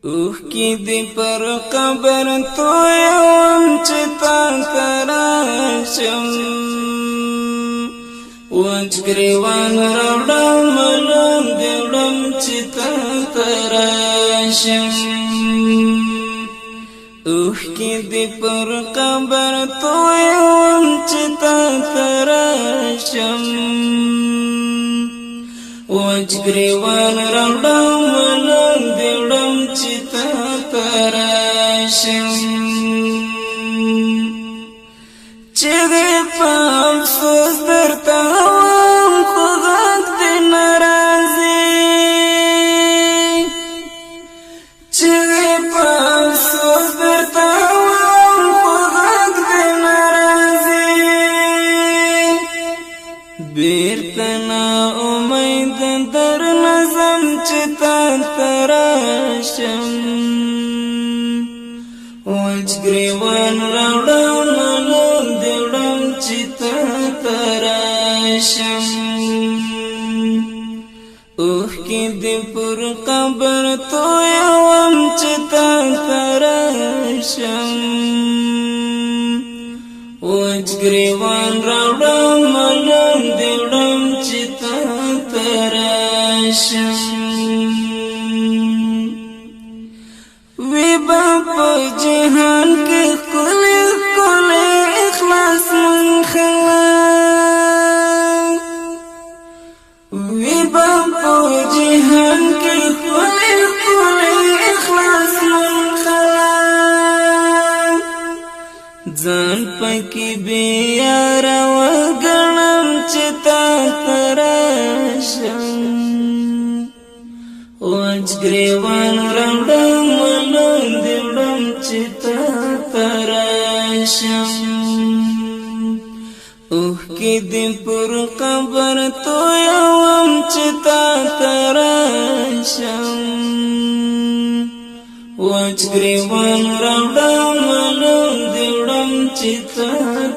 اوخ کی دی پر قبر تو یوم چتا تراشم وچ گریوان روڑم ملون دیوڑم چتا تراشم اوخ کی دی پر قبر تو یوم چتا تراشم وچ گریوان روڑم ملون دیوڑم چتا تراشم چگه پا افسوس درتا وام خوغاق دی نرازی چگه پا افسوس درتا وام خوغاق دی نرازی بیرتنا امید در نظم چتا تراشم وچ گریوان روڑم ملون دیوڑم چتا تراشم اوخ کی دی پر قبر تو یوم چتا تراشم وچ گریوان روڑم ملون دیوڑم چتا تراشم وی باپا جہان کے کلی کلی اخلاص من خلق وی باپا جہان کے کلی کلی اخلاص من خلق زان پاکی بیارا وگنم چتا تراشم وچ گریوان روڑم ملون دیوڑم چتا تراشم اوخ کی دی پر قبر تو یوم چتا تراشم وچ گریوان روڑم ملون دیوڑم چتا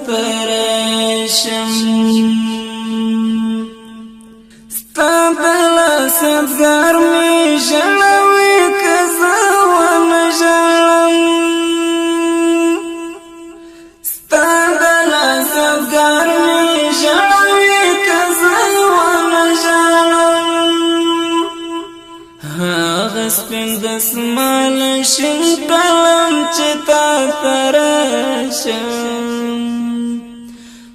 تراشم سبزار می جلوی کزا و نجلم ستادلا سبزار می جلوی کزا و نجلم غسپن دسمال شن قلم چتا تراشم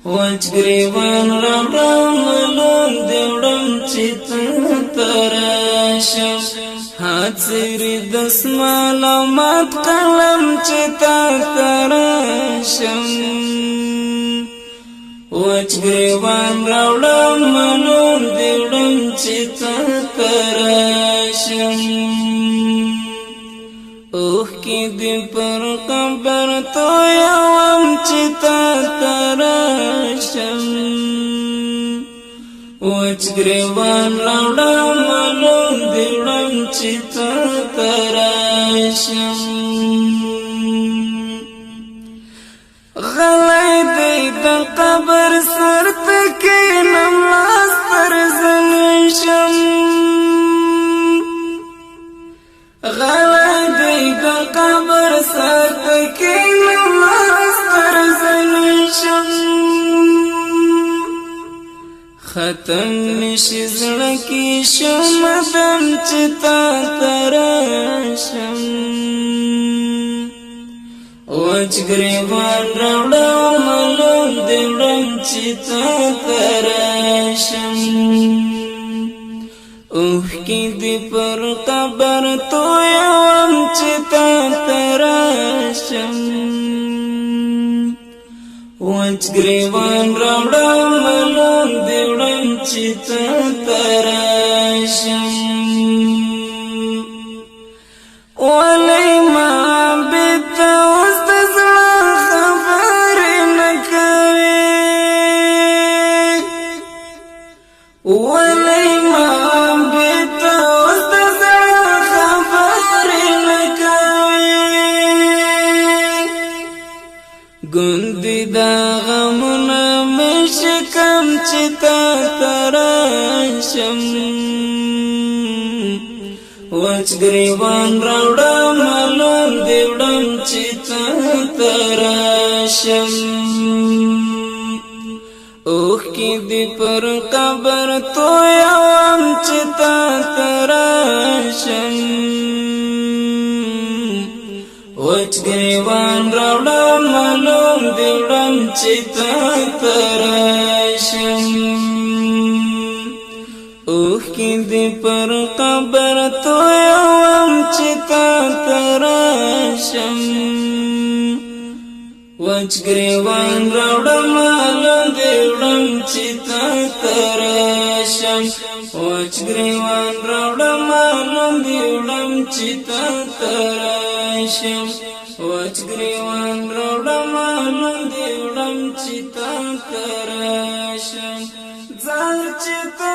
وچ گریوان روڑم ملون دیوڑم چتا تراشم ہاتھ سری دسمال مات قلم چتا تراشم وچ گریوان روڑم ملون دیوڑم چتا تراشم اوخ کی دی پر قبر تو یوم چتا تراشم وچ گریوان روڑم ملون دیوڑم چتا تراشم غلی دی دا قبر سر تکینم لاستر زنشم غلی دی دا قبر سر تکینم لاستر زنشم ختم نشی زڑکی شمدم چتا تراشم وچ گریوان روڑم ملون دیوڑم چتا تراشم اوخ کی دی پر قبر تو یوم چتا تراشم وچ گریوان روڑم ملون دیوڑم چتا تراشم ولی ما بیتا استزلا خبر نکوی ولی ما بیتا استزلا خبر نکوی گندی دا غمنا مشکم چتا تراشم وچ گریوان راوړم مالون دی وړم چې تا تراشم اوښکې دې پر قبر تویوم چې تا تراشم وچ گریوان راوړم مالون دی وړم چې تا تراشم اوښکې دې پر قبر تویوم چې تا تراشم وچ گریوان راوړم مالون دی وړم چې تا تراشم وچ گریوان راوړم مالون دی وړم چې تا تراشم وچ گریوان راوړم مالون دی وړم چې تا تراشم ځان چې تا